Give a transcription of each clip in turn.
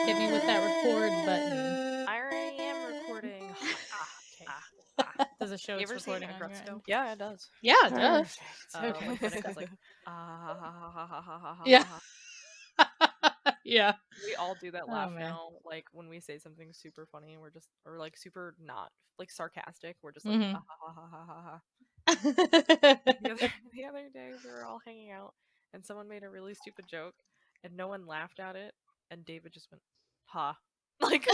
Hit me with that record button. I already am recording. Okay. Does it show You it's ever seen recording on your Gretzko? end? Yeah, it does. Yeah, it does. Like when it goes like Yeah. Yeah. We all do that Oh, laugh man. now. Like when we say something super funny, we're just or like super not like sarcastic. We're just like Mhm. The other day we were all hanging out and someone made a really stupid joke and no one laughed at it and David just went ha like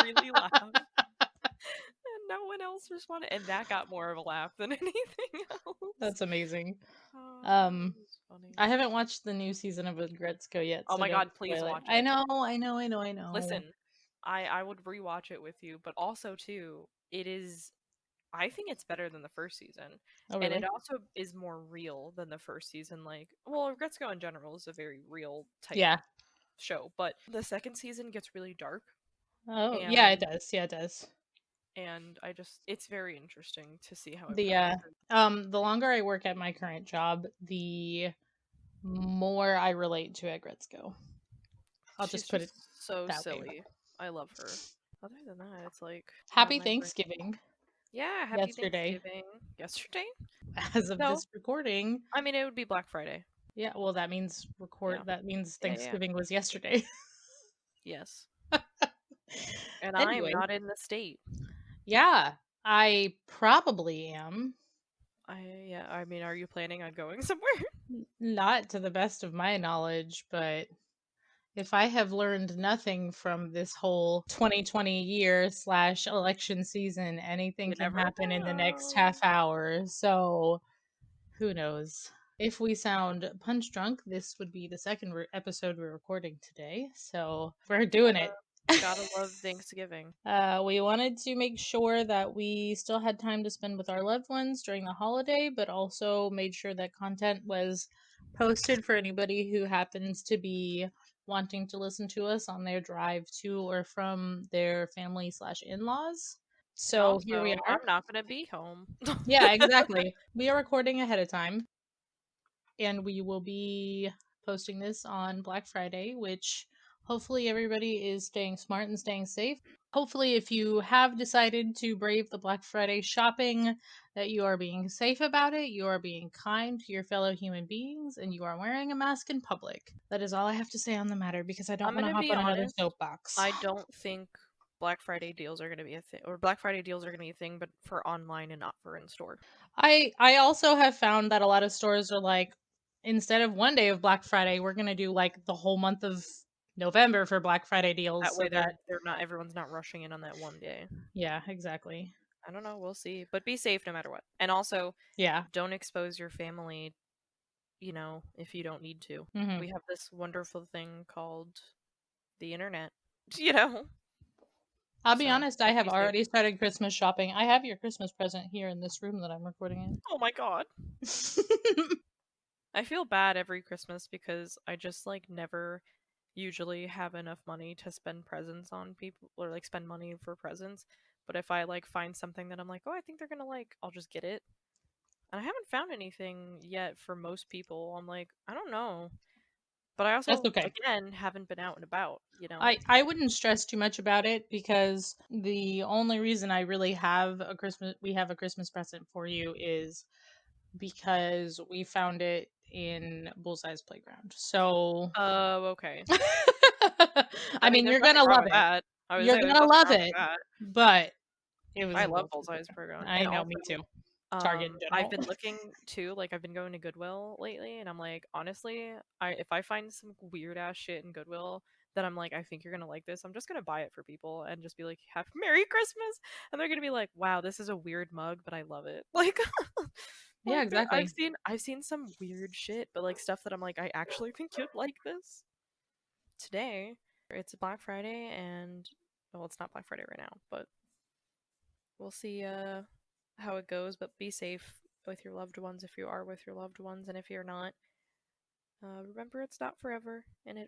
really loud. And no one else responded, and that got more of a laugh than anything else. That's amazing. Oh, Um, it was funny. I haven't watched the new season of Gretzko yet. Oh So my don't god, please spoil it. watch I it. know. Listen, I would rewatch it with you, but also too, it is. I think it's better than the first season, Oh, and really? it also is more real than the first season. Like, well, Gretzko in general is a very real type Yeah. show, but the second season gets really dark. Oh, And, yeah, it does. Yeah, it does. And it's very interesting to see how it The longer I work at my current job, the more I relate to at Gretzko. I'll She's just put it so that way. silly. I love her. Other than that, it's like Happy Thanksgiving. Yeah, happy Yesterday. Thanksgiving. Yesterday? As of No. this recording. I mean, it would be Black Friday. Yeah, well, that means Yeah. that means Yeah. Thanksgiving was yesterday. Yes. And I am Anyway. not in the state. Yeah, I probably am. I mean, are you planning on going somewhere? Not to the best of my knowledge, but if I have learned nothing from this whole 2020 year / election season, anything You can never happen in the next know. half hour. So who knows? If we sound punch drunk, this would be the second episode we're recording today. So we're doing it. Gotta love Thanksgiving. We wanted to make sure that we still had time to spend with our loved ones during the holiday, but also made sure that content was posted for anybody who happens to be wanting to listen to us on their drive to or from their family / in-laws. So Also, here we are. I'm not gonna be home. Yeah, exactly. We are recording ahead of time, and we will be posting this on Black Friday, which hopefully everybody is staying smart and staying safe. Hopefully, if you have decided to brave the Black Friday shopping, that you are being safe about it, you are being kind to your fellow human beings, and you are wearing a mask in public. That is all I have to say on the matter because I don't I'm want to gonna hop be on another honest. soapbox. I don't think Black Friday deals are gonna be a thing, or Black Friday deals are gonna be a thing, but for online and not for in store. I also have found that a lot of stores are like, instead of one day of Black Friday, we're gonna do like the whole month of November for Black Friday deals. That way, so that they're not everyone's not rushing in on that one day. Yeah, exactly. I don't know. We'll see, but be safe no matter what. And also, Yeah. don't expose your family. If you don't need to. Mhm. We have this wonderful thing called the internet. You know. I'll be So, honest, I just have be safe. already started Christmas shopping. I have your Christmas present here in this room that I'm recording Oh my god. in. I feel bad every Christmas because I just like never usually have enough money to spend presents on people or like spend money for presents. But if I like find something that I'm like, oh, I think they're gonna like, I'll just get it. And I haven't found anything yet for most people. I'm like, I don't know. But I That's also, okay. again, haven't been out and about, I wouldn't stress too much about it because the only reason I really have we have a Christmas present for you is because we found it in Bullseye's playground. So Oh, okay. I mean, there's you're nothing gonna wrong love with it. that. I would You're say there's gonna nothing love wrong with it. that. But it was I in love Bullseye's Bullseye's playground. I And know, also, me too. Target in general. I've been looking too, like I've been going to Goodwill lately, and I'm like, honestly, if I find some weird ass shit in Goodwill that I'm like, I think you're gonna like this, I'm just gonna buy it for people and just be like, Happy Merry Christmas, and they're gonna be like, wow, this is a weird mug, but I love it. Like, Yeah, exactly. I've seen some weird shit, but like stuff that I'm like, I actually think you'd like this. today it's Black Friday, and well, it's not Black Friday right now, but we'll see how it goes. But be safe with your loved ones if you are with your loved ones, and if you're not, remember it's not forever, and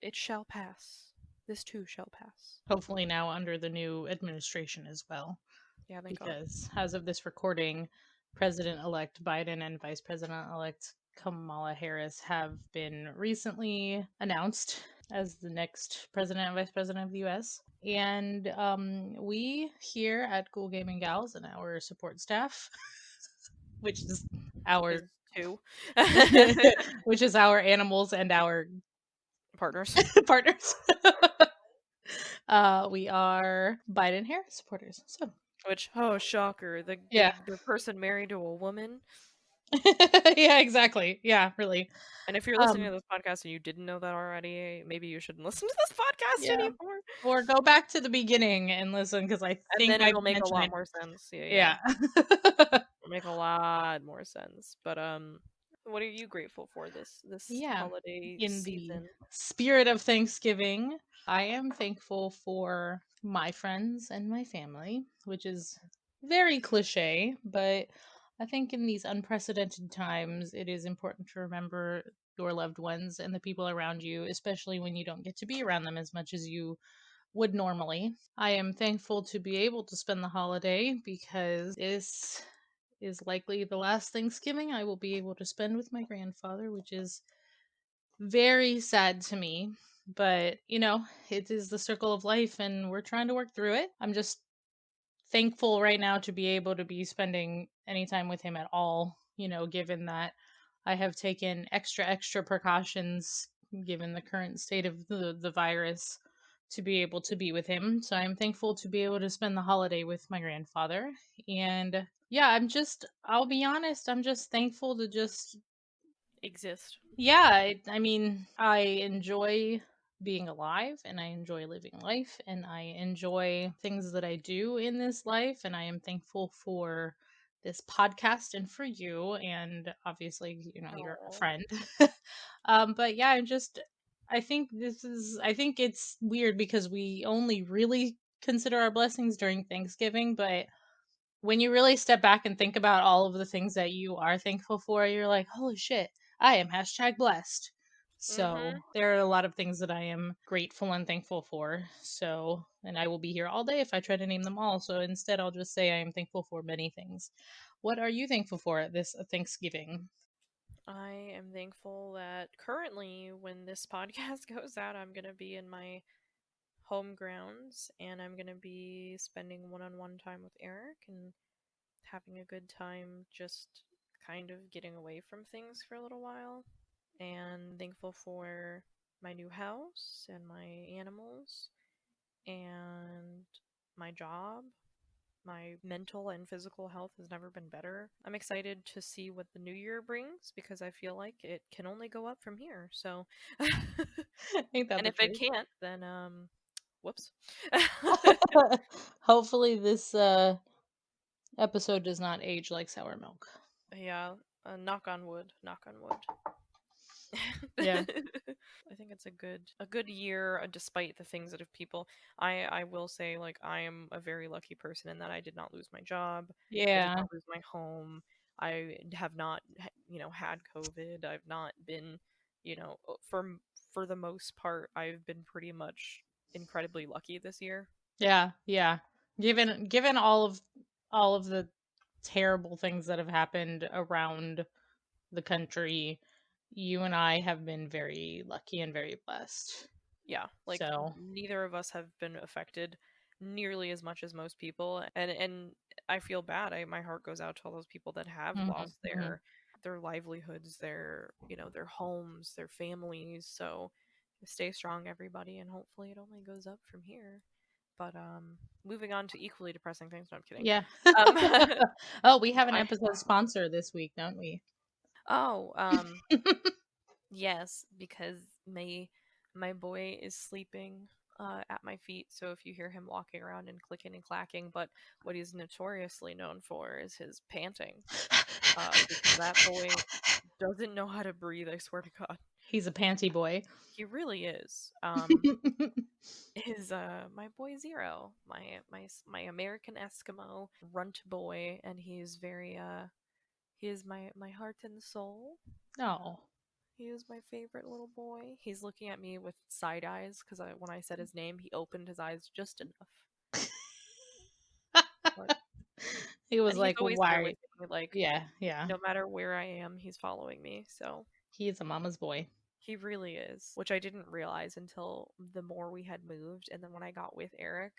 it shall pass. This too shall pass. Hopefully now under the new administration as well, Yeah, thank God. because as of this recording, President-elect Biden and Vice President-elect Kamala Harris have been recently announced as the next president and vice president of the U.S. And we here at Ghoulgaminggals and our support staff, which is Is our two which is our animals and our partners. partners. We are Biden Harris supporters. So Which, oh shocker, yeah. the person married to a woman. Yeah, exactly. Yeah, really. And if you're listening Um, to this podcast and you didn't know that already, maybe you shouldn't listen to this podcast yeah. anymore. Or go back to the beginning and listen because I And think then I've it'll make a mentioned lot it. more sense. Yeah, yeah. Yeah. It'll make a lot more sense. But what are you grateful for this Yeah. holiday In the season? spirit of Thanksgiving, I am thankful for my friends and my family, which is very cliche, but I think in these unprecedented times, it is important to remember your loved ones and the people around you, especially when you don't get to be around them as much as you would normally. I am thankful to be able to spend the holiday because this is likely the last Thanksgiving I will be able to spend with my grandfather, which is very sad to me. But, it is the circle of life and we're trying to work through it. I'm just thankful right now to be able to be spending any time with him at all, given that I have taken extra precautions given the current state of the virus to be able to be with him. So I'm thankful to be able to spend the holiday with my grandfather. And yeah, I'll be honest, I'm just thankful to just Exist. yeah, I mean, I enjoy being alive and I enjoy living life and I enjoy things that I do in this life. And I am thankful for this podcast and for you. And obviously, you're a Oh, friend. But yeah, I think it's weird because we only really consider our blessings during Thanksgiving. But when you really step back and think about all of the things that you are thankful for, you're like, holy shit, I am hashtag blessed. So mm-hmm. there are a lot of things that I am grateful and thankful for. So, and I will be here all day if I try to name them all. So instead, I'll just say I am thankful for many things. What are you thankful for at this Thanksgiving? I am thankful that currently, when this podcast goes out, I'm gonna be in my home grounds and I'm gonna be spending one-on-one time with Eric and having a good time, just kind of getting away from things for a little while. And thankful for my new house and my animals and my job. My mental and physical health has never been better. I'm excited to see what the new year brings because I feel like it can only go up from here. So, Ain't that and the if it truth? can't, then whoops. Hopefully, this episode does not age like sour milk. Yeah, knock on wood. Knock on wood. Yeah. I think it's a good year, despite the things that have people. I will say, like, I am a very lucky person in that I did not lose my job, I did Yeah. not lose my home, I have not had COVID, I've not been, for the most part, I've been pretty much incredibly lucky this year. Yeah. Yeah. Given all of the terrible things that have happened around the country, you and I have been very lucky and very blessed. Yeah, like So, neither of us have been affected nearly as much as most people, and I feel bad. My heart goes out to all those people that have mhm, lost mhm. their livelihoods, their homes, their families. So stay strong, everybody, and hopefully it only goes up from here. But moving on to equally depressing things. No, I'm kidding. Yeah. Um, Oh, we have an I episode sponsor this week, don't we? oh Yes, because my boy is sleeping at my feet, so if you hear him walking around and clicking and clacking, but what he's notoriously known for is his panting, because that boy doesn't know how to breathe, I swear to God. He's a panty boy. He really is. Is my boy Zero, my American Eskimo runt boy, and he's very he is my heart and soul. Oh. He is my favorite little boy. He's looking at me with side eyes because when I said his name, he opened his eyes just enough. But He was and he's like, always there with why? me. Like Yeah, yeah. no matter where I am, he's following me. So He's a mama's boy. he really is, which I didn't realize until the more we had moved. And then when I got with Eric,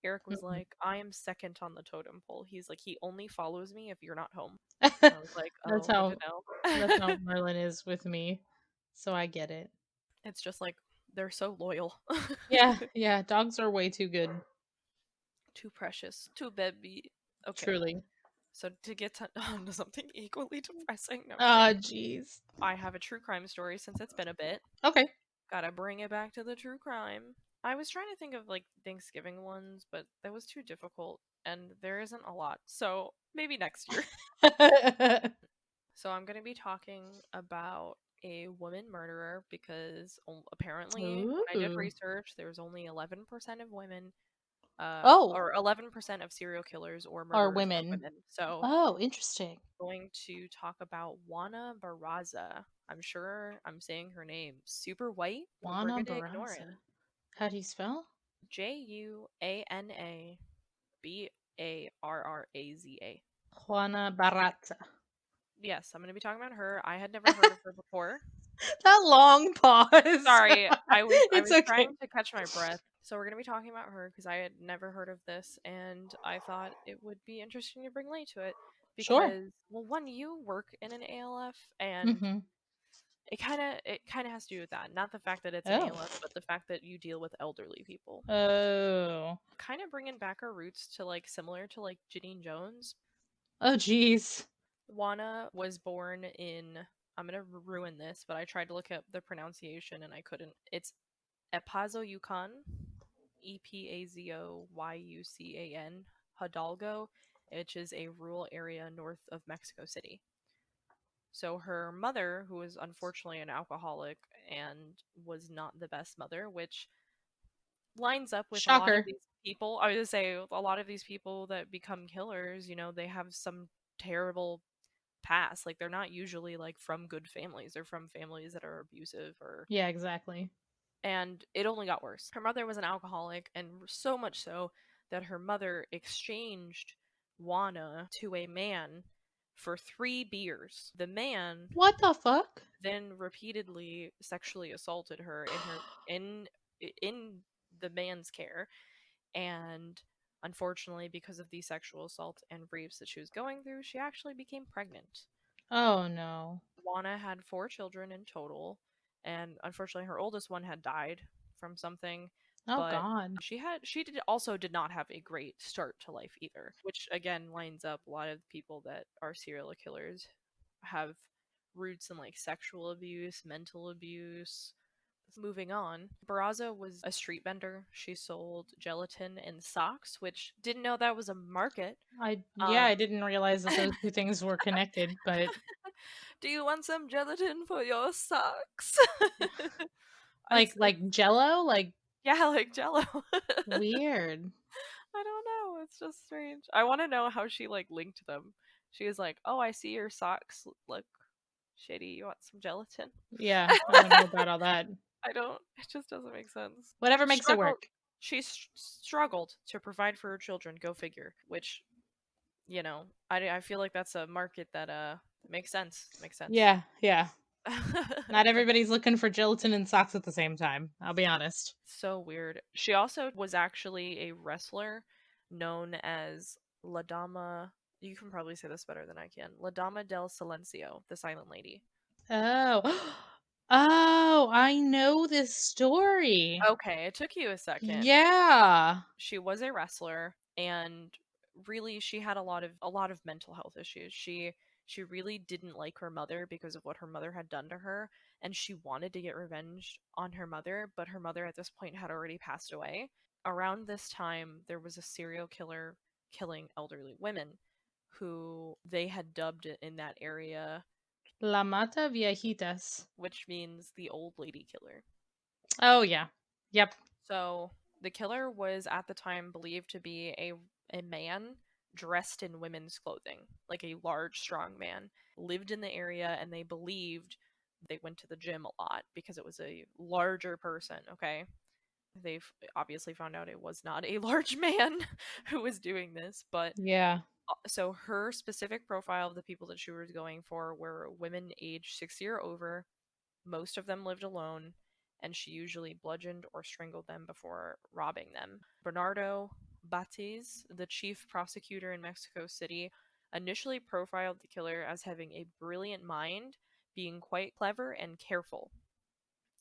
Eric was Mhm. like, I am second on the totem pole. He's like, he only follows me if you're not home. And I was like, That's oh, good to how that's know. how Merlin is with me. So I get it. It's just like, they're so loyal. Yeah, yeah. Dogs are way too good. Too precious. Too baby. Okay. Truly. So to get to on to something equally depressing, no, I'm Ah, kidding. jeez. I have a true crime story since it's been a bit. Okay. Gotta bring it back to the true crime. I was trying to think of like Thanksgiving ones, but that was too difficult, and there isn't a lot. So maybe next year. So I'm gonna be talking about a woman murderer because apparently when I did Ooh. research, there's only 11% of women, Oh, or 11% of serial killers or are murderers are women. women. So Oh, interesting. going to talk about Juana Barraza. I'm sure I'm saying her name super white, but we're Juana going to ignore it. Barraza. How do you spell? Juana Barraza. Juana Barraza. Yes, I'm going to be talking about her. I had never heard of her before. That long pause. Sorry, I It's was okay. trying to catch my breath. So we're going to be talking about her because I had never heard of this, and I thought it would be interesting to bring light to it Sure. because, well, one, you work in an ALF, and Mm-hmm. it kind of has to do with that. Not the fact that it's an Oh. ALF, but the fact that you deal with elderly people. Oh. Kind of bringing back our roots to like similar to like Janine Jones. Oh, jeez. Juana was born in. I'm gonna ruin this, but I tried to look up the pronunciation and I couldn't. It's Epazo, Yukon, Epazoyucan, Hidalgo, which is a rural area north of Mexico City. So her mother, who was unfortunately an alcoholic and was not the best mother, which lines up with a lot of Shocker. these people. I would say a lot of these people that become killers, they have some terrible past. Like they're not usually like from good families. They're from families that are abusive or Yeah, exactly. and it only got worse. Her mother was an alcoholic and so much so that her mother exchanged Juana to a man for 3 beers. The man What the fuck? then repeatedly sexually assaulted her in the man's care, and unfortunately because of the sexual assault and rapes that she was going through, she actually became pregnant. Oh no. Juana had 4 children in total, and unfortunately her oldest one had died from something, Oh but god. she did not have a great start to life either, which again lines up a lot of people that are serial killers have roots in like sexual abuse, mental abuse. Moving on, Barraza was a street vendor. She sold gelatin and socks, which didn't know that was a market. Yeah, Um, I didn't realize that those two things were connected, but do you want some gelatin for your socks? like Jello, like Yeah, like Jello. weird. I don't know. It's just strange. I want to know how she like linked them. She was like, "Oh, I see your socks look shitty. You want some gelatin?" Yeah, I don't know about all that. I don't. It just doesn't make sense. Whatever makes it Struggled. work. She struggled to provide for her children. Go figure. Which I feel like that's a market that makes sense. Makes sense. Yeah, yeah. Not everybody's looking for gelatin and socks at the same time. I'll be honest. So weird. She also was actually a wrestler known as La Dama. You can probably say this better than I can. La Dama del Silencio, the Silent Lady. Oh. Oh, I know this story. Okay, it took you a second. Yeah. She was a wrestler, and really she had a lot of mental health issues. She really didn't like her mother because of what her mother had done to her, and she wanted to get revenge on her mother, but her mother at this point had already passed away. Around this time there was a serial killer killing elderly women who they had dubbed it in that area La Mataviejitas. which means the old lady killer. Oh yeah. Yep. So the killer was at the time believed to be a man dressed in women's clothing, like a large, strong man, lived in the area, and they believed they went to the gym a lot because it was a larger person, okay? They've obviously found out it was not a large man who was doing this, but Yeah. so her specific profile of the people that she was going for were women aged 60 or over. Most of them lived alone, and she usually bludgeoned or strangled them before robbing them. Bernardo Bates, the chief prosecutor in Mexico City, initially profiled the killer as having a brilliant mind, being quite clever and careful,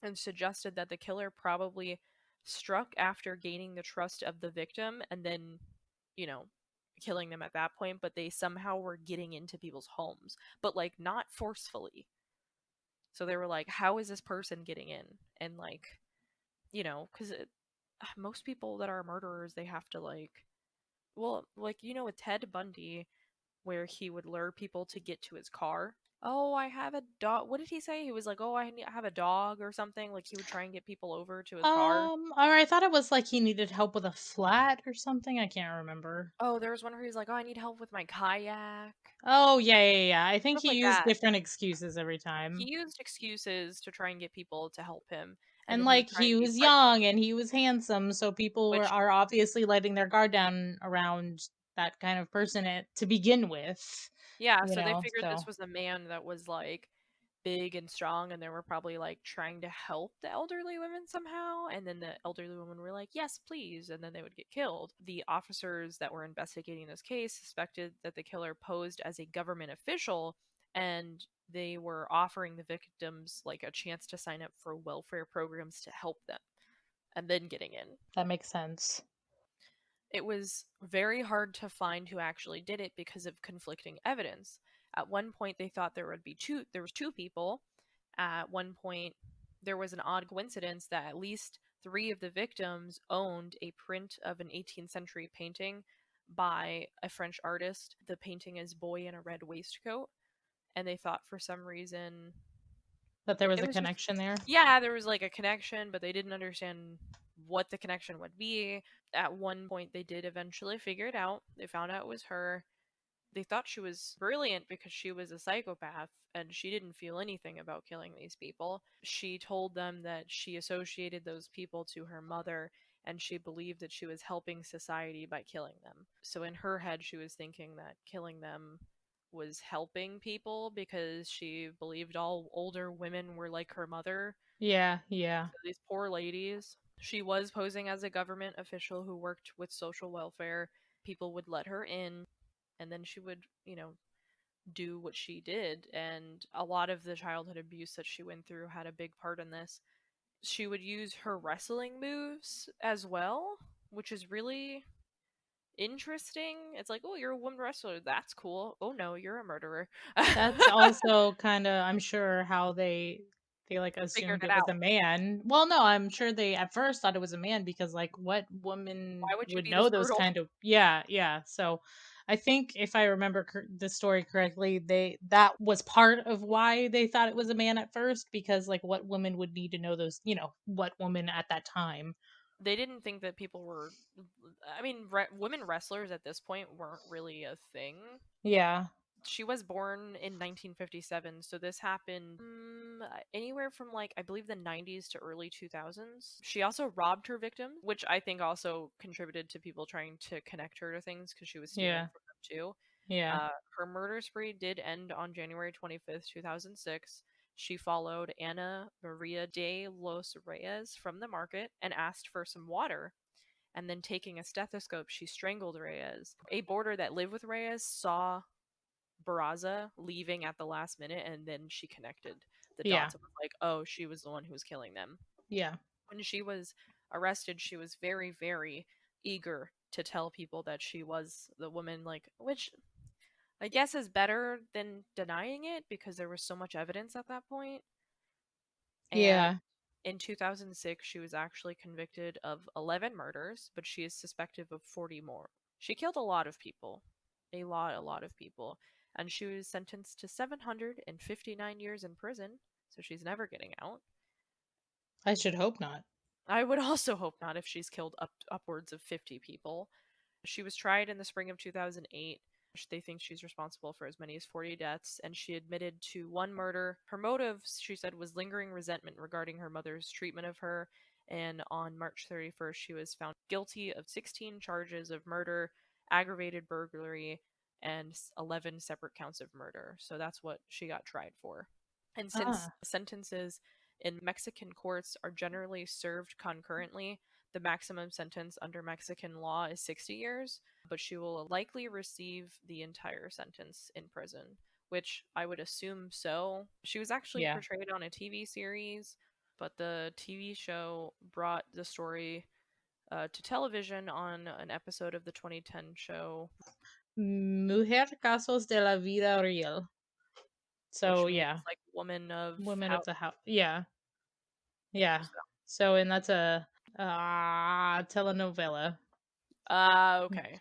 and suggested that the killer probably struck after gaining the trust of the victim and then, you know, killing them at that point, but they somehow were getting into people's homes, but like not forcefully. So they were like, how is this person getting in? And like, because most people that are murderers, they have to like, well, like, with Ted Bundy, where he would lure people to get to his car. Oh, I have a dog. What did he say? He was like, oh, I have a dog or something. Like, he would try and get people over to his car. Or I thought it was like he needed help with a flat or something. I can't remember. Oh, there was one where he's like, oh, I need help with my kayak. Oh yeah, yeah, yeah. I think Stuff he like used that. different excuses every He time. used excuses to try and get people to help him. And And then he would like try he and be was prideful, young and he was handsome, so people which are obviously letting their guard down around that kind of person to begin with, yeah, you so they know. figured this So was a man that was like big and strong, and they were probably like trying to help the elderly women somehow, and then the elderly women were like, yes please, and then they would get killed. The officers that were investigating this case suspected that the killer posed as a government official, and they were offering the victims like a chance to sign up for welfare programs to help them and then getting in. that makes sense. It was very hard to find who actually did it because of conflicting evidence. At one point they thought there was two people. At one point there was an odd coincidence that at least 3 of the victims owned a print of an 18th century painting by a French artist. The painting is Boy in a Red Waistcoat, and they thought for some reason That there was it a was just, connection there. yeah, there was like a connection, but they didn't understand what the connection would be. At one point, they did eventually figure it out. They found out it was her. They thought she was brilliant because she was a psychopath and she didn't feel anything about killing these people. She told them that she associated those people to her mother and she believed that she was helping society by killing them. So in her head, she was thinking that killing them was helping people because she believed all older women were like her mother. Yeah, yeah, So these poor ladies. She was posing as a government official who worked with social welfare. People would let her in, and then she would, do what she did. And a lot of the childhood abuse that she went through had a big part in this. She would use her wrestling moves as well, which is really interesting. It's like, oh, you're a woman wrestler. That's cool. Oh no, you're a murderer. that's also kind of, I'm sure, how they like Figured assumed it it was out. a man. Well, no, I'm sure they at first thought it was a man because like what woman Why would you would be this know those brutal? kind of, yeah, yeah. So I think if I remember the story correctly, they that was part of why they thought it was a man at first because like what woman would need to know those, what woman at that time. They didn't think that people were. I mean, women wrestlers at this point weren't really a thing. Yeah. She was born in 1957, so this happened anywhere from like I believe the 90s to early 2000s. She also robbed her victim, which I think also contributed to people trying to connect her to things because she was stealing Yeah. from them too. Yeah. Her murder spree did end on January 25th, 2006. She followed Ana Maria de los Reyes from the market and asked for some water. And then, taking a stethoscope, she strangled Reyes. A boarder that lived with Reyes saw Barraza leaving at the last minute, and then she connected the Yeah. dots and was like, oh, she was the one who was killing them. Yeah. When she was arrested, she was very, very eager to tell people that she was the woman, like, which I guess is better than denying it because there was so much evidence at that point. And Yeah. in 2006, she was actually convicted of 11 murders, but she is suspected of 40 more. She killed a lot of people. A lot of people. and she was sentenced to 759 years in prison, so she's never getting out. I should hope not. I would also hope not if she's killed upwards of 50 people. She was tried in the spring of 2008. They think she's responsible for as many as 40 deaths, and she admitted to one murder. Her motive, she said, was lingering resentment regarding her mother's treatment of her. And on March 31st, she was found guilty of 16 charges of murder, aggravated burglary, and 11 separate counts of murder. So that's what she got tried for. And since Ah, sentences in Mexican courts are generally served concurrently, the maximum sentence under Mexican law is 60 years, but she will likely receive the entire sentence in prison, which I would assume so. She was actually yeah. portrayed on a TV series, but the TV show brought the story to television on an episode of the 2010 show, Mujer casos de la vida real. So which means yeah, like woman of women how. of the house. Yeah, yeah. So and that's a telenovela. Okay.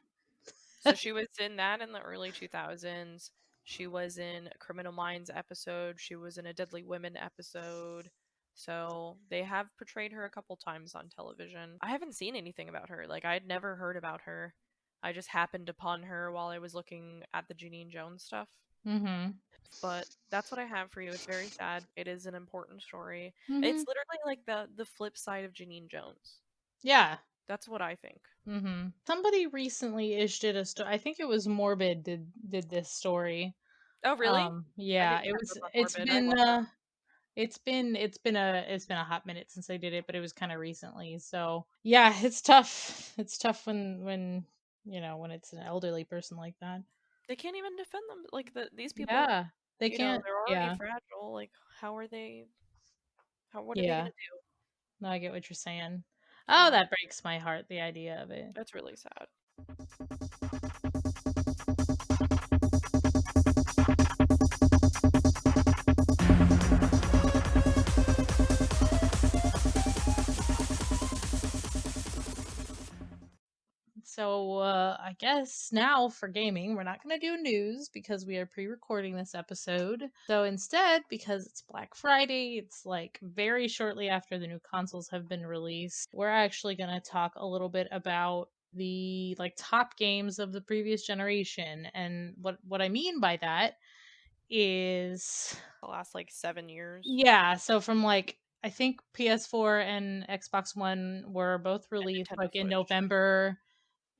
So she was in that in the early 2000s. She was in a Criminal Minds episode. She was in a Deadly Women episode. So they have portrayed her a couple times on television. I haven't seen anything about her. Like, I'd never heard about her. I just happened upon her while I was looking at the Janine Jones stuff. Mm-hmm. But that's what I have for you. It's very sad. It is an important story. Mm-hmm. It's literally like the flip side of Janine Jones. Yeah. That's what I think. Mm-hmm. Somebody recently issued a story. I think it was Morbid did this story. Oh, really? I Yeah, didn't it catch was. up on Morbid. I love them. It's been a hot minute since I did it, but it was kind of recently. So yeah, it's tough. It's tough when when it's an elderly person like that. They can't even defend them. Like these people, Yeah, they can't. they're already Yeah, fragile. Like how are they? How what are they yeah. gonna do? No, I get what you're saying. Oh, So that breaks my heart. The idea of it. that's really sad. So I guess now for gaming, we're not going to do news because we are pre-recording this episode. So instead, because it's Black Friday, it's like very shortly after the new consoles have been released, we're actually going to talk a little bit about the like top games of the previous generation. And what I mean by that is The last like 7 years yeah, so from like I think PS4 and Xbox One were both and released Nintendo like Switch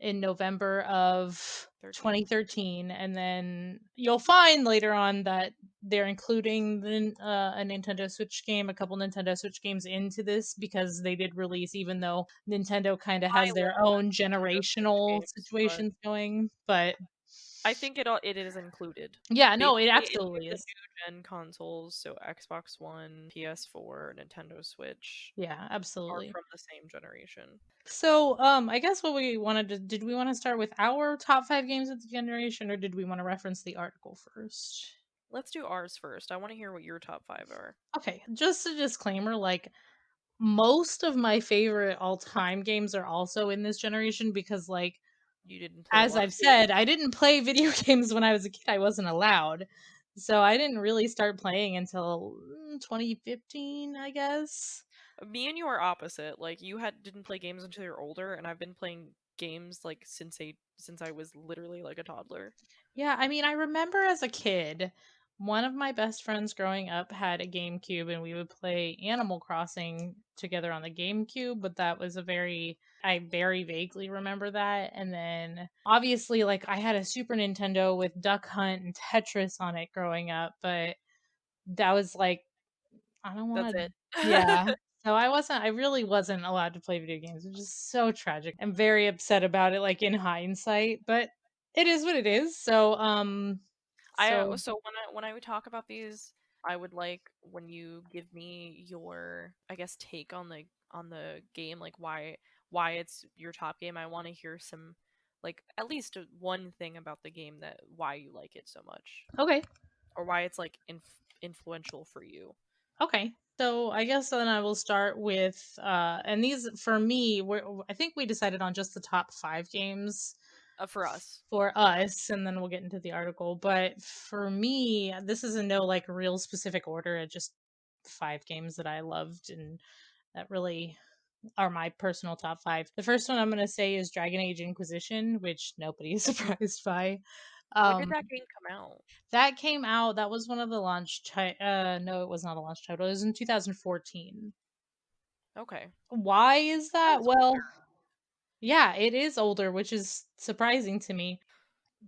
in November of 13. 2013, and then you'll find later on that they're including a Nintendo Switch game, a couple Nintendo Switch games into this because they did release, even though Nintendo kind of I has their love own Nintendo Switch generational games, but situations going. But I think it is included. yeah, no, it Basically, any of absolutely the is. new gen consoles, so Xbox One, PS4, Nintendo Switch, Yeah, are absolutely. from the same generation. So, I guess what we wanted to did we want to start with our top 5 games of the generation, or did we want to reference the article first? Let's do ours first. I want to hear what your top five are. Okay, just a disclaimer, like most of my favorite all-time games are also in this generation because like You didn't play a as lot of I've said, games. I didn't play video games when I was a kid. I wasn't allowed. So I didn't really start playing until 2015, I guess. Me and you are opposite. Like you had didn't play games until you're older, and I've been playing games like since I was literally like a toddler. Yeah, I mean, I remember as a kid, one of my best friends growing up had a GameCube and we would play Animal Crossing together on the GameCube, but that was I very vaguely remember that. And then obviously, like, I had a Super Nintendo with Duck Hunt and Tetris on it growing up, but that was like, I don't That's want to, it. yeah. So I really wasn't allowed to play video games, which is so tragic. I'm very upset about it, like in hindsight, but it is what it is. I So so when I would talk about these, I would like when you give me your I guess take on the game, like why it's your top game. I want to hear some like at least one thing about the game that why you like it so much okay, or why it's like influential for you. okay. So I guess then I will start with and these for me, I think we decided on just the top 5 games. For us. for For us. us, and then we'll get into the article. But for me, this is in no like real specific order. It just 5 games that I loved and that really are my personal top 5. The first one I'm going to say is Dragon Age Inquisition, which nobody is surprised by. When did Um, that game come out? that came out. That was one of the no, it was not a launch title. It was in 2014. Okay. Why is That that? is older. Well, yeah, it is older, which is surprising to me.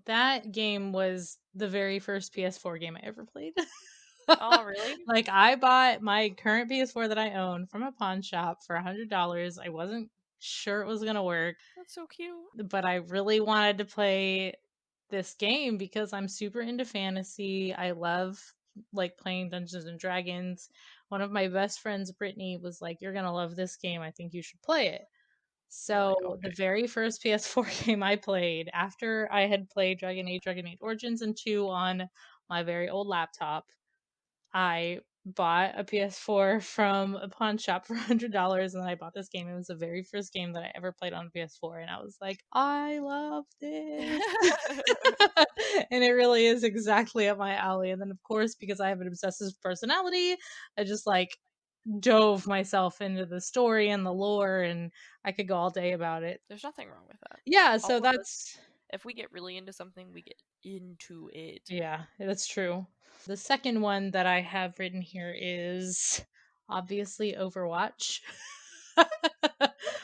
That game was the very first PS4 game I ever played. Oh, really? Like, I bought my current PS4 that I own from a pawn shop for $100. I wasn't sure it was gonna work, That's so cute. but I really wanted to play this game because I'm super into fantasy. I love like playing Dungeons and Dragons. One of my best friends, Brittany, was like, "You're gonna love this game. I think you should play it." You're like, So the okay. very first PS4 game I played after I had played Dragon Age Origins and 2 on my very old laptop, I bought a PS4 from a pawn shop for $100 and then I bought this game. It was the very first game that I ever played on a PS4 and I was like, I love this. And it really is exactly up my alley. And then of course, because I have an obsessive personality, I just like dove myself into the story and the lore and I could go all day about it. There's nothing wrong with that. Yeah, All so of us, that's if we get really into something, we get into it. yeah, that's true. The second one that I have written here is obviously Overwatch. What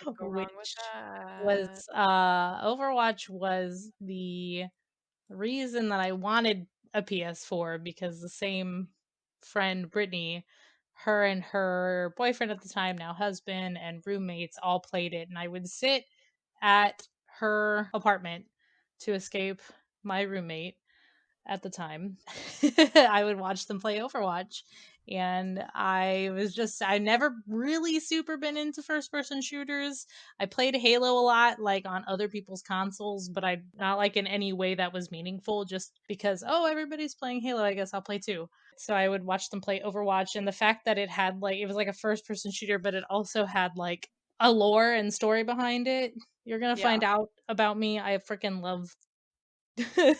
could go wrong with Which was that? Overwatch was the reason that I wanted a PS4 because the same friend Brittany, her and her boyfriend at the time, now husband, and roommates all played it, and I would sit at her apartment to escape my roommate at the time. I would watch them play Overwatch. And I never really super been into first person shooters. I played Halo a lot, like on other people's consoles, but I not like in any way that was meaningful, just because, oh, everybody's playing Halo, I guess I'll play too. So I would watch them play Overwatch. And the fact that it was like a first person shooter, but it also had like a lore and story behind it. You're going to Yeah. find out about me. I freaking love I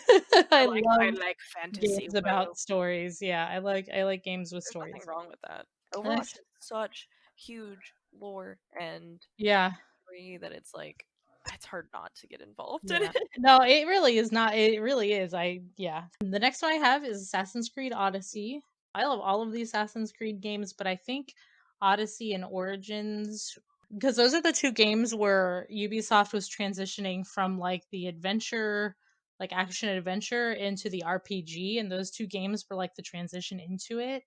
I like I love like fantasy games about world. stories. Yeah, I like games with There's nothing stories. wrong with that. And Overwatch has such huge lore and yeah, story that it's hard not to get involved in yeah. it. No, it really is not. It really is. Yeah. The next one I have is Assassin's Creed Odyssey. I love all of the Assassin's Creed games, but I think Odyssey and Origins, because those are the two games where Ubisoft was transitioning from like the adventure, like action adventure, into the RPG, and those two games were like the transition into it.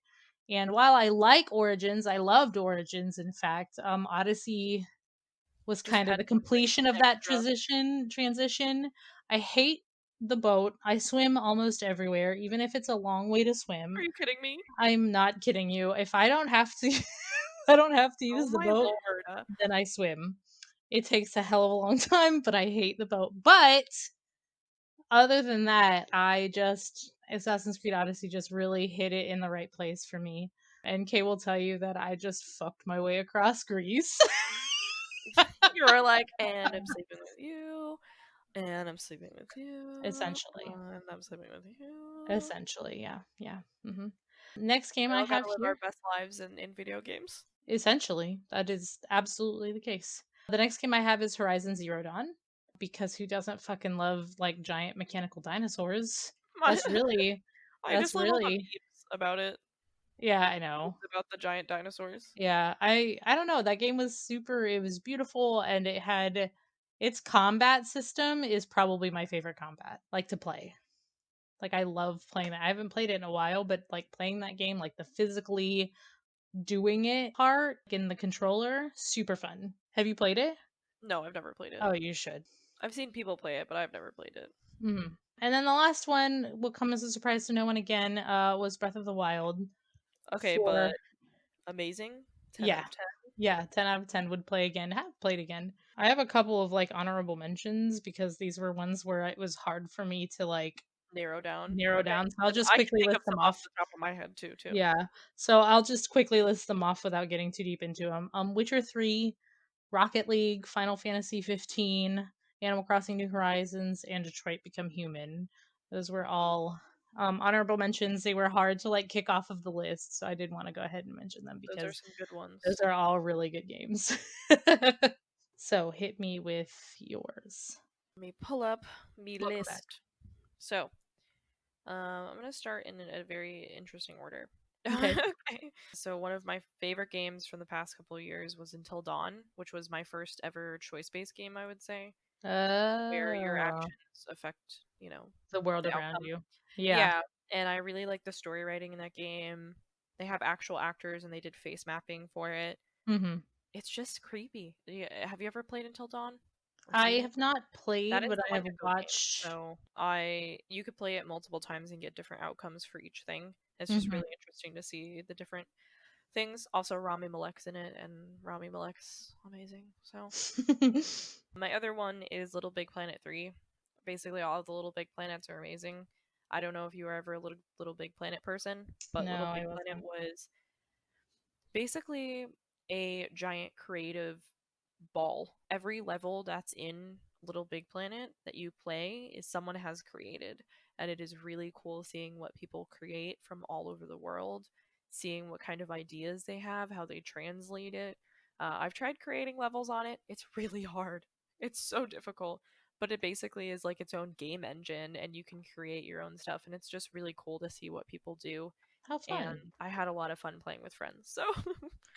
And while I like Origins, I loved Origins. In fact, Odyssey was Just kind of the added something completion of that extra. transition. I hate the boat. I swim almost everywhere, even if it's a long way to Are swim. you kidding me? I'm not kidding you. If I don't have to I don't have to Oh use the my boat, lord. then I swim. It takes a hell of a long time, but I hate the boat. But other than that, I just Assassin's Creed Odyssey just really hit it in the right place for me. And Kay will tell you that I just fucked my way across Greece. You were like, and I'm sleeping with you, and I'm sleeping with you, Essentially. and I'm sleeping with you. Essentially, yeah. Yeah. Next game We I all have gotta live our here, best lives in video games. essentially, that is absolutely the case. The next game I have is Horizon Zero Dawn because who doesn't fucking love like giant mechanical dinosaurs? My, That's really I that's just love all the really memes about it. yeah, I Memes know. about the giant dinosaurs. Yeah, I don't know. That game was super. It was beautiful, and it had its combat system is probably my favorite combat, like to play. Like I love playing that. I haven't played it in a while, but like playing that game, like the physically doing it part in the controller, super fun. Have you played it? No, I've never played it. Oh, you should. I've seen people play it, but I've never played it. And then the last one will come as a surprise to no one again. Was Breath of the Wild. Okay, For but amazing. 10 out yeah, of 10. yeah, 10 out of 10 would play again. Have played again. I have a couple of like honorable mentions because these were ones where it was hard for me to like Narrow down. narrow Okay. down. So I'll Then just I can quickly think of list some them off off. the top of my head too. Yeah. So I'll just quickly list them off without getting too deep into them. Witcher 3, Rocket League, Final Fantasy 15, Animal Crossing New Horizons, and Detroit Become Human. Those were all honorable mentions. They were hard to like kick off of the list, so I did want to go ahead and mention them Those are because some good those ones. are all really good games. So hit me with yours. Let me pull up me Welcome back. list. So, I'm gonna start in a very interesting order. Okay. Okay. So one of my favorite games from the past couple of years was Until Dawn, which was my first ever choice-based game, I would say, where your Oh, actions affect, the world the around outcome. you. Yeah. Yeah, and I really like the story writing in that game. They have actual actors and they did face mapping for it. Hmm. It's just creepy. Have you ever played Until Dawn or I seen it? have not That played, is but the I one have to go game. watched. So you could play it multiple times and get different outcomes for each thing. It's just Hmm. really interesting to see the different things. Also, Rami Malek's in it, and Rami Malek's amazing. So my other one is Little Big Planet 3. Basically, all of the Little Big Planets are amazing. I don't know if you were ever a Little Big Planet person, but No, Little I Big Planet wasn't. was basically a giant creative ball. Every level that's in Little Big Planet that you play is someone has created, and it is really cool seeing what people create from all over the world, seeing what kind of ideas they have, how they translate it. I've tried creating levels on it. It's really hard. It's so difficult, but it basically is like its own game engine, and you can create your own stuff, and it's just really cool to see what people do. How And fun. I had a lot of fun playing with friends. So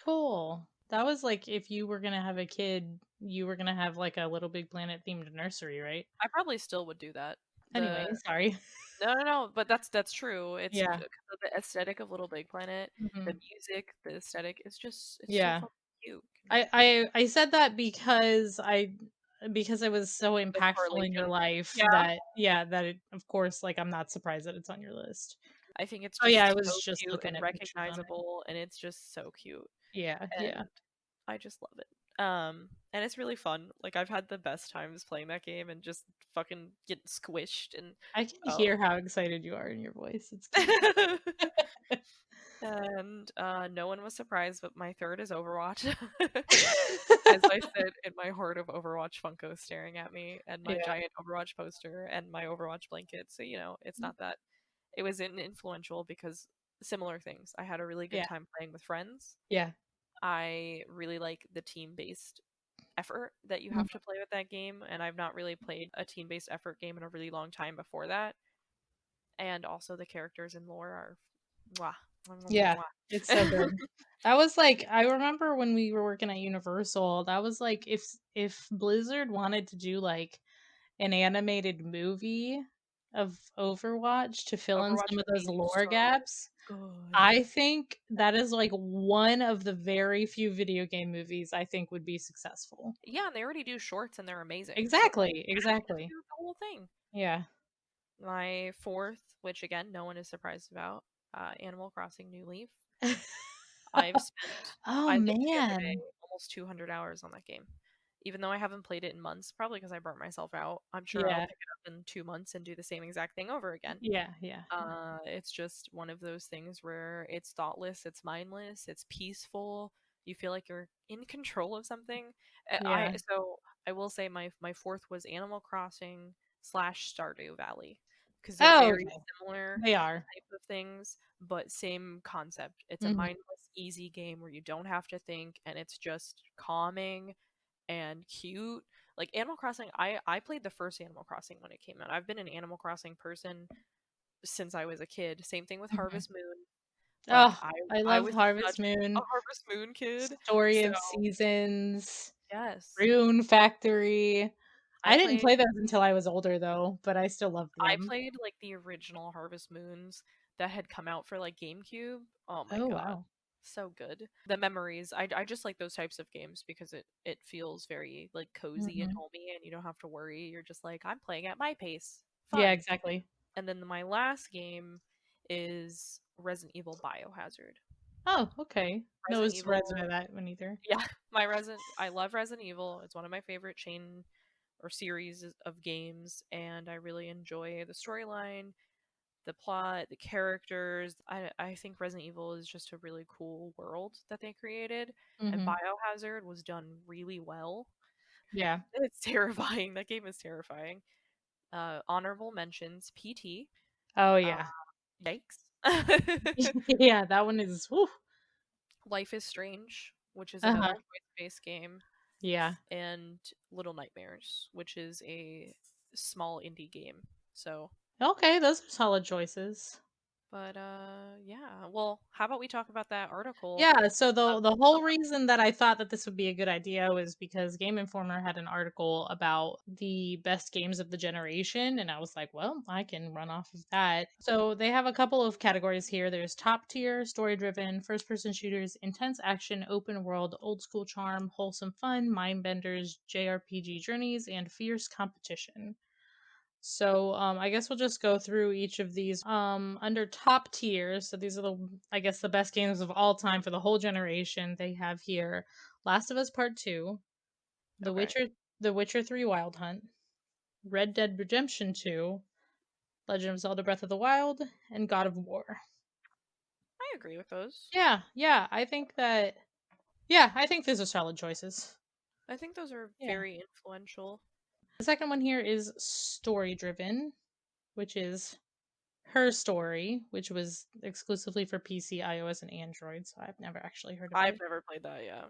Cool. That was like if you were gonna have a kid, you were gonna have like a Little Big Planet themed nursery, right? I probably still would do that. The Anyway, sorry. No, no, no, but that's true. It's Yeah. because of the aesthetic of Little Big Planet, the Hmm. music, the aesthetic. It's so Yeah. fucking cute. I said that because it was so The impactful in your correlation. life Yeah, that yeah, that it, of course, like I'm not surprised that it's on your list. I think it's Oh yeah, I just was so just cute looking and at pictures on it. recognizable, and it's just so cute, Yeah, yeah. and I just love it. And it's really fun. Like I've had the best times playing that game and just fucking getting squished and I can oh. hear how excited you are in your voice. It's cute. And no one was surprised, but my third is Overwatch. As I sit in my horde of Overwatch Funko staring at me, and my Yeah. giant Overwatch poster, and my Overwatch blanket. So, it's not that. It was influential because similar things. I had a really good Yeah. time playing with friends. Yeah. I really like the team based effort that you Mhm. have to play with that game, and I've not really played a team based effort game in a really long time before that. And also, the characters and lore are mwah, mwah, mwah, Yeah. mwah, It's so mwah. good. That was like I remember when we were working at Universal, that was like if Blizzard wanted to do like an animated movie of Overwatch to fill in Overwatch some of would those be lore so gaps, good. I think that is like one of the very few video game movies I think would be successful. Yeah, and they already do shorts and they're amazing. So Exactly, imagine if they exactly. do the whole thing. Yeah. My fourth, which again no one is surprised about, Animal Crossing New Leaf. I've spent Oh I looked the other day man. almost 200 hours on that game. Even though I haven't played it in months, probably because I burnt myself out. I'm sure I'll Yeah. pick it up in 2 months and do the same exact thing over again. Yeah, yeah. It's just one of those things where it's thoughtless, it's mindless, it's peaceful. You feel like you're in control of something. Yeah. I will say my fourth was Animal Crossing slash Stardew Valley because they're Oh, very okay. similar They are. type of things, but same concept. It's a Mhm. mindless, easy game where you don't have to think, and it's just calming and cute. Like Animal Crossing, I played the first Animal Crossing when it came out. I've been an Animal Crossing person since I was a kid. Same thing with Mhm. Harvest Moon. Like Oh, I I loved was Harvest such a Moon, Harvest Moon kid. Story So of Seasons, yes, Rune Factory. I I didn't played play those until I was older though, but I still loved I them. played like the original Harvest Moons that had come out for like GameCube. Oh my Oh god. wow. So good. The memories. I just like those types of games because it feels very like cozy and Mhm. homey and you don't have to worry. You're just like I'm playing at my pace. Yeah, Fun. exactly. And then my last game is Resident Evil Biohazard. Oh, okay. No Resident surprise by Evil that one either. Yeah, I love Resident Evil. It's one of my favorite chain or series of games, and I really enjoy the storyline, the plot, the characters. I think Resident Evil is just a really cool world that they created, and Mhm. Biohazard was done really well. Yeah. It's terrifying. That game is terrifying. Honorable mentions PT. Oh Uh, yeah. Yikes. Yeah, that one is. Whew. Life is Strange, which is Uh-huh. another voice-based game, Yeah. and Little Nightmares, which is a small indie game. So, Okay, those are solid choices. but yeah. Well, how about we talk about that article? Yeah, so Um, the whole reason that I thought that this would be a good idea was because Game Informer had an article about the best games of the generation, and I was like, well, I can run off of that. So they have a couple of categories here. There's top tier, story driven, first person shooters, intense action, open world, old school charm, wholesome fun, mind benders, JRPG journeys, and fierce competition. So I guess we'll just go through each of these. Under top tiers, so these are I guess the best games of all time for the whole generation. They have here Last of Us Part 2, The okay, Witcher, The Witcher 3 Wild Hunt, Red Dead Redemption 2, Legend of Zelda Breath of the Wild, and God of War. I agree with those. Yeah, I think these are solid choices. I think those are Yeah. very influential. The second one here is story driven, which is Her Story, which was exclusively for PC, iOS, and Android, so I've never actually heard of I've it. never played that, yeah.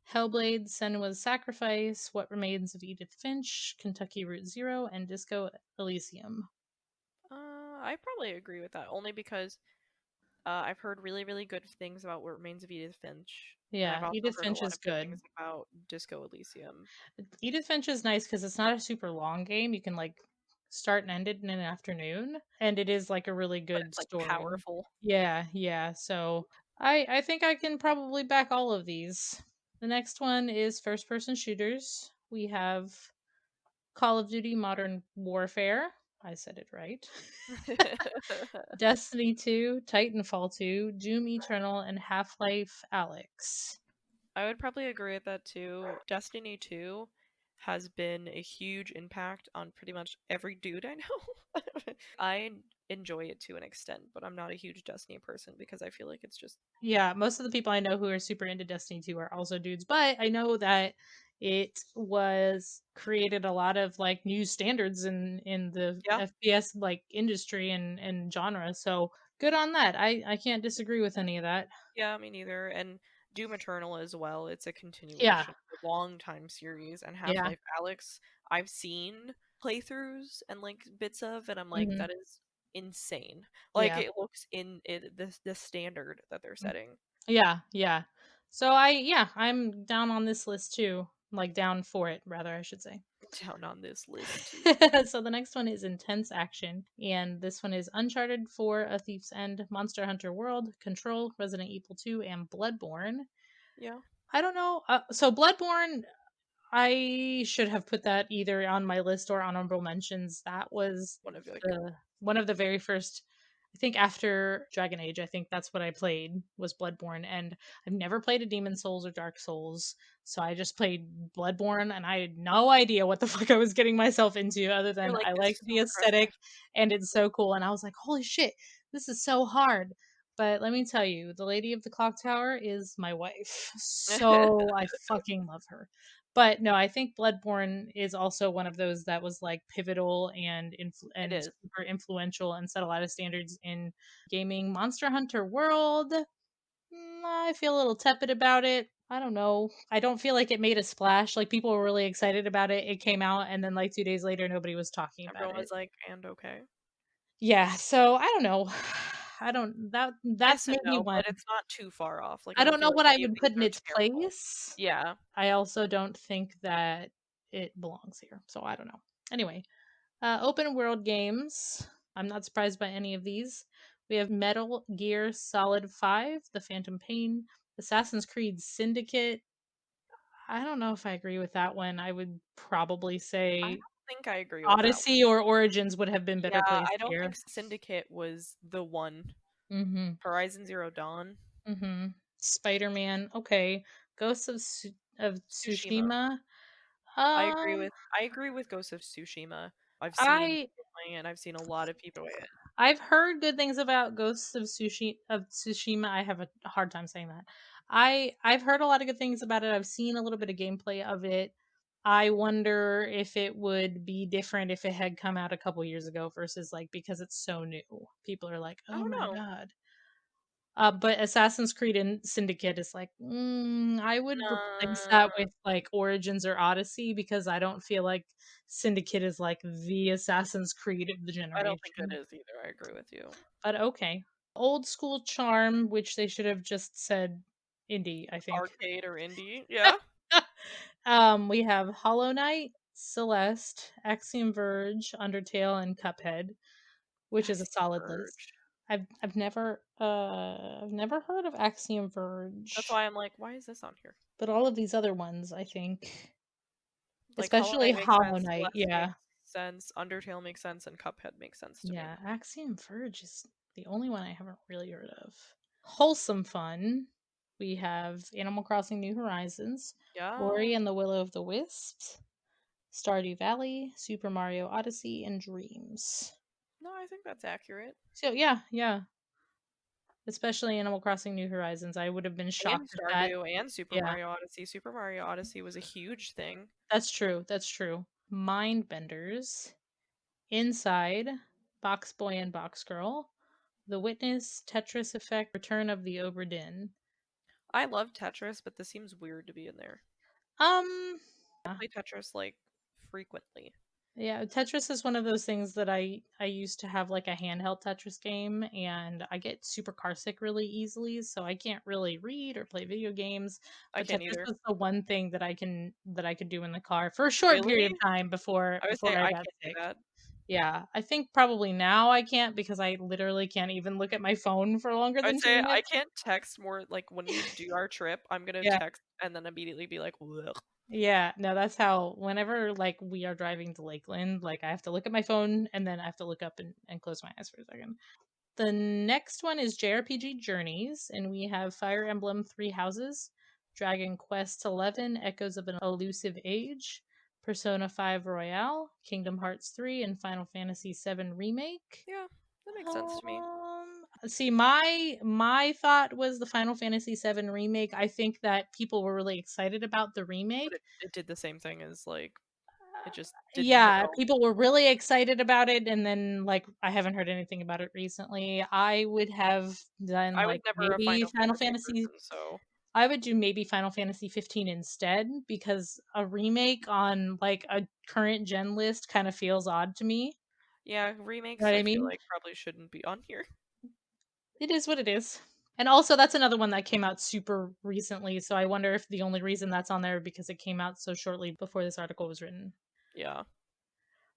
Hellblade, Senua's Sacrifice, What Remains of Edith Finch, Kentucky Route Zero, and Disco Elysium. I probably agree with that only because I've heard really, really good things about What Remains of Edith Finch, and I've Yeah, also Edith heard a Finch lot is of good things good. about Disco Elysium. Edith Finch is nice because it's not a super long game. You can like start and end it in an afternoon, and it is like a really But good it's like story. powerful. Yeah. So I think I can probably back all of these. The next one is first person shooters. We have Call of Duty Modern Warfare. I said it right. Destiny 2, Titanfall 2, Doom Eternal, and Half Life Alyx. I would probably agree with that too. Destiny 2 has been a huge impact on pretty much every dude I know. I enjoy it to an extent, but I'm not a huge Destiny person because I feel like it's just Yeah, most of the people I know who are super into Destiny 2 are also dudes, but I know that it was created a lot of like new standards in the yeah. FPS like industry and genre. So good on that. I can't disagree with any of that. Yeah, me neither. And Doom Eternal as well. It's a Yeah. continuation of a long time series. And Half Yeah. Life Alyx, I've seen playthroughs and like bits of, and I'm like, Hmm. that is insane. Like Yeah. it looks in it the standard that they're Mm. setting Yeah. So I'm down on this list too. Like down for it, rather, I should say. down on this list too. So the next one is Intense Action, and this one is Uncharted 4, A Thief's End, Monster Hunter World, Control, Resident Evil 2, and Bloodborne. Yeah, I don't know. So Bloodborne, I should have put that either on my list or honorable mentions. That was one of like the one of the very first. I think after Dragon Age, I think that's what I played was Bloodborne, and I've never played a Demon Souls or Dark Souls, so I just played Bloodborne, and I had no idea what the fuck I was getting myself into, other you're than like I this like is so the impressive. aesthetic and it's so cool, and I was like, holy shit, this is so hard. But let me tell you, the Lady of the Clock Tower is my wife. So I fucking love her. But no, I think Bloodborne is also one of those that was like pivotal and It and is. super influential and set a lot of standards in gaming. Monster Hunter World, I feel a little tepid about it. I don't know. I don't feel like it made a splash. Like people were really excited about it. It came out and then like 2 days later nobody was talking about Everyone it. was like, and okay. Yeah, so I don't know. I don't that's Yes and maybe no, one. but it's not too far off. Like I I don't don't know feel like what I any of would these put in are its terrible. place. Yeah. I also don't think that it belongs here. So I don't know. Anyway, open world games. I'm not surprised by any of these. We have Metal Gear Solid 5, The Phantom Pain, Assassin's Creed Syndicate. I don't know if I agree with that one. I would probably I don't say think I agree with that. Odyssey or Origins would have been better Yeah, placed I don't think here. Syndicate was the one. Mhm. Horizon Zero Dawn, Mhm. Spider-Man, okay. Ghosts of Tsushima. Tsushima. I agree with Ghost of Tsushima. I've seen I people playing it, and I've seen a lot of people play it. I've heard good things about Ghosts of Tsushima. I have a hard time saying that. I've heard a lot of good things about it. I've seen a little bit of gameplay of it. I wonder if it would be different if it had come out a couple years ago versus like because it's so new. People are like, I "Oh don't my know. god." But Assassin's Creed and Syndicate is like, I would replace that Nah, with like Origins or Odyssey because I don't feel like Syndicate is like the Assassin's Creed of the I don't think it generation. is either. I agree with you. But okay. Old school charm, which they should have just said indie, I think. Arcade or indie? Yeah. We have Hollow Knight, Celeste, Axiom Verge, Undertale, and Cuphead, which is a Axiom solid list. Verge. I've never heard of Axiom That's Verge, why I'm like, why is this on here? but all of these other ones, I think, Like Hollow especially Knight makes Hollow sense, Knight, Celeste yeah, makes sense, Undertale makes sense, and Cuphead makes sense to me. yeah, Axiom Verge is the only one I haven't really heard of. Wholesome fun. We have Animal Crossing: New Horizons, Yeah. Ori and the Will of the Wisps, Stardew Valley, Super Mario Odyssey, and Dreams. No, I think that's accurate. So yeah, yeah, especially Animal Crossing: New Horizons. I would have been And shocked at that. Stardew and Super Yeah, Mario Odyssey. Super Mario Odyssey was a huge thing. that's true. That's true. Mindbenders, Inside, Box Boy and Box Girl, The Witness, Tetris Effect, Return of the Obra Dinn. I love Tetris, but this seems weird to be in there. Um, I play Tetris like frequently. yeah, Tetris is one of those things that I used to have like a handheld Tetris game, and I get super carsick really easily, so I can't really read or play video games. I But can't Tetris either. was the one thing that I could do in the car for a short period Really? of time before I would say before I I got can't do sick. that. Yeah, I think probably now I can't because I literally can't even look at my phone for longer I would than two say I minutes. can't text more like when we do our trip, I'm gonna Yeah. text and then immediately be like, ugh. Yeah, no, that's how whenever like we are driving to Lakeland, like I have to look at my phone and then I have to look up and close my eyes for a second. The next one is JRPG Journeys, and we have Fire Emblem Three Houses, Dragon Quest XI, Echoes of an Elusive Age, Persona 5 Royale, Kingdom Hearts 3, and Final Fantasy 7 Remake. Yeah, that makes sense to me. See, my thought was the Final Fantasy 7 Remake. I think that people were really excited about the But remake. it did the same thing as like it just didn't hit Yeah, home. people were really excited about it, and then like I haven't heard anything about it recently. I would have done I was like never a maybe Final Final Fantasy Fantasy. person, so I would do maybe Final Fantasy 15 instead because a remake on like a current gen list kind of feels odd to me. yeah, You know remakes what I I feel mean? like probably shouldn't be on here. It is what it is. And also, that's another one that came out super recently. So I wonder if the only reason that's on there because it came out so shortly before this article was written. Yeah.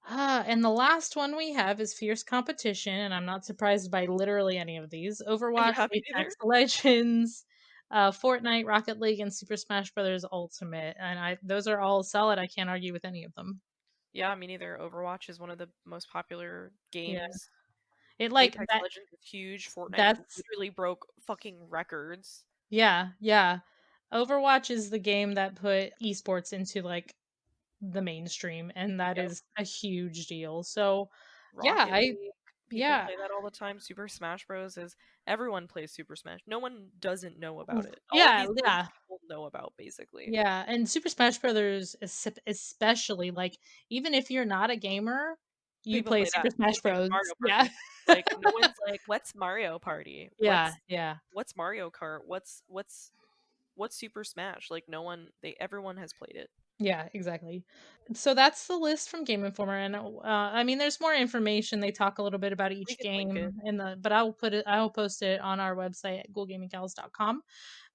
And the last one we have is Fierce Competition, and I'm not surprised by literally any of these. Overwatch, Yeah, me neither. Apex Legends, Fortnite, Rocket League, and Super Smash Bros. Ultimate. And those are all solid. I can't argue with any of them. Yeah, me neither. Overwatch is one of the most popular Yeah. games. It like Apex that Legends is huge. Fortnite that's literally broke fucking records. yeah, yeah. Overwatch is the game that put esports into like the mainstream, and that Yep. is a huge deal. So, yeah, Rocket I League, people yeah. play that all the time. Super Smash Bros. Is everyone plays Super Smash. No one doesn't know about it. All of Yeah, these games yeah. people know about basically. Yeah, and Super Smash Brothers especially, like, even if you're not a gamer, you People play play that. Super Same Smash thing with Bros. Mario Yeah. Party. Like no one's like, "What's Mario Party? Yeah, yeah. What's Mario Kart? What's Super Smash?" Like no one they everyone has played it. Yeah, exactly. So that's the list from Game Informer, and I mean, there's more information. They talk a little bit about We each can link it. game in the, but I will post it on our website at ghoulgaminggals.com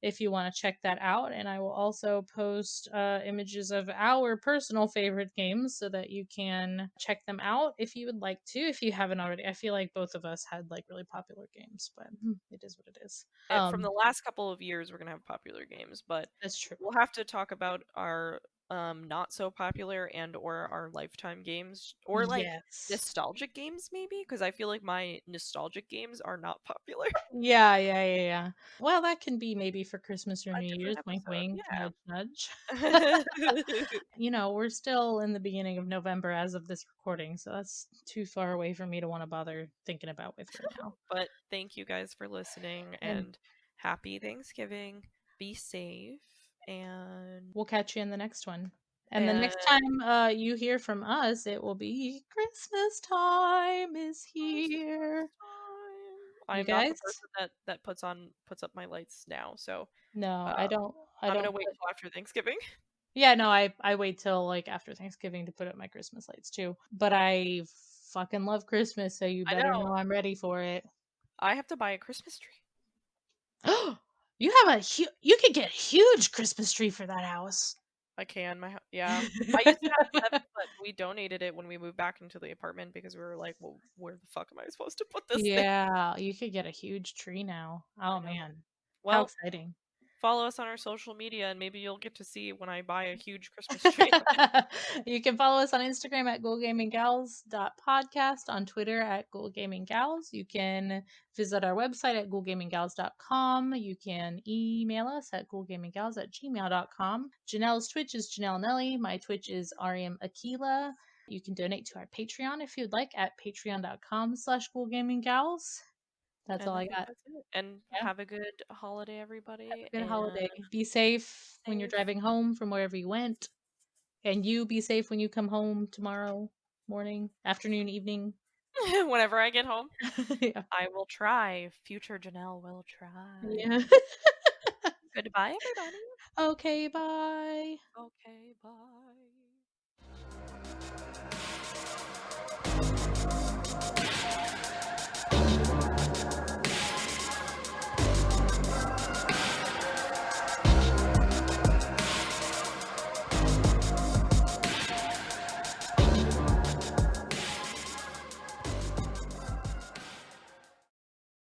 if you want to check that out. And I will also post images of our personal favorite games so that you can check them out if you would like to, if you haven't already. I feel like both of us had like really popular games, but it is what it is. From the last couple of years we're gonna have popular games, but That's true. we'll have to talk about our not so popular and or our lifetime games or like Yes. nostalgic games maybe because I feel like my nostalgic games are not popular. Yeah, yeah, yeah, yeah. Well, that can be maybe for Christmas or A New Year's. different Wink, wink, episode. nudge, nudge. Yeah. We're still in the beginning of November as of this recording, so that's too far away for me to want to bother thinking about with right now. But thank you guys for listening And and happy Thanksgiving. Be safe and we'll catch you in the next one. And the And next time you hear from us, it will be Christmas time is Christmas here. time. You I'm not the guys? person that puts up my lights now, so No, uh, I I'm gonna don't wait put till after Thanksgiving. Yeah, no, I wait till like after Thanksgiving to put up my Christmas lights too. But I fucking love Christmas, so you I better know. know I'm ready for it. I have to buy a Christmas tree. You have you could get a huge Christmas tree for that house. I can. Yeah. I used to have 7, but we donated it when we moved back into the apartment because we were like, well, where the fuck am I supposed to put this thing? Yeah, you could get a huge tree now. I Oh know. man. How Well, exciting. follow us on our social media and maybe you'll get to see when I buy a huge Christmas tree. You can follow us on Instagram at ghoulgaminggals.podcast, on Twitter at ghoulgaminggals. You can visit our website at ghoulgaminggals.com. You can email us at ghoulgaminggals@gmail.com. Janelle's Twitch is Janelle Nelly. My Twitch is Ariam Akila. You can donate to our Patreon if you'd like at patreon.com/ghoulgaminggals. That's all And I I think got. that's it. And Yeah. have a good holiday, Have everybody, a good and holiday. Be safe when you're safe driving home from wherever you went. And you be safe when you come home tomorrow morning, afternoon, evening. whenever I get home. Yeah. I will try. Future Janelle will try. Yeah. Goodbye, everybody. Okay, bye. Okay, bye.